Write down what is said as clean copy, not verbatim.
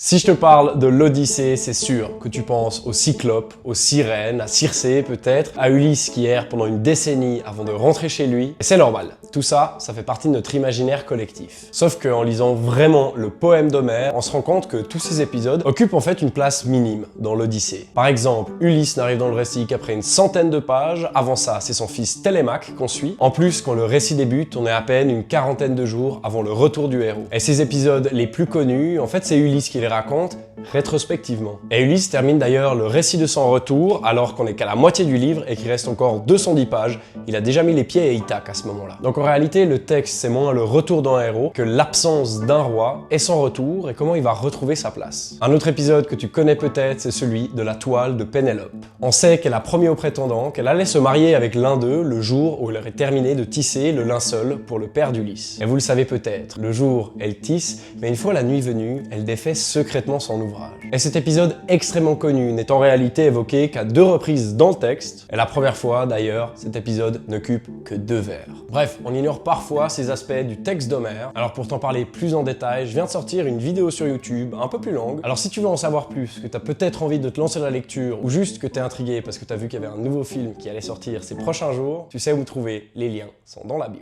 Si je te parle de l'Odyssée, c'est sûr que tu penses aux Cyclopes, aux sirènes, à Circé peut-être, à Ulysse qui erre pendant une décennie avant de rentrer chez lui. Et c'est normal, tout ça, ça fait partie de notre imaginaire collectif. Sauf qu'en lisant vraiment le poème d'Homère, on se rend compte que tous ces épisodes occupent en fait une place minime dans l'Odyssée. Par exemple, Ulysse n'arrive dans le récit qu'après une centaine de pages, avant ça c'est son fils Télémaque qu'on suit. En plus, quand le récit débute, on est à peine une quarantaine de jours avant le retour du héros. Et ces épisodes les plus connus, en fait c'est Ulysse qui les raconte rétrospectivement. Et Ulysse termine d'ailleurs le récit de son retour alors qu'on est qu'à la moitié du livre et qu'il reste encore 210 pages. Il a déjà mis les pieds à Ithaque à ce moment-là. Donc en réalité, le texte c'est moins le retour d'un héros que l'absence d'un roi et son retour et comment il va retrouver sa place. Un autre épisode que tu connais peut-être, c'est celui de la toile de Pénélope. On sait qu'elle a promis au prétendant qu'elle allait se marier avec l'un d'eux le jour où elle aurait terminé de tisser le linceul pour le père d'Ulysse. Et vous le savez peut-être, le jour elle tisse, mais une fois la nuit venue, elle défait secrètement son ouvrage. Et cet épisode extrêmement connu n'est en réalité évoqué qu'à 2 reprises dans le texte, et la première fois d'ailleurs, cet épisode n'occupe que 2 vers. Bref, on ignore parfois ces aspects du texte d'Homère, alors pour t'en parler plus en détail, je viens de sortir une vidéo sur YouTube un peu plus longue, alors si tu veux en savoir plus, que t'as peut-être envie de te lancer dans la lecture, ou juste que t'es intrigué parce que t'as vu qu'il y avait un nouveau film qui allait sortir ces prochains jours, tu sais où me trouver, les liens sont dans la bio.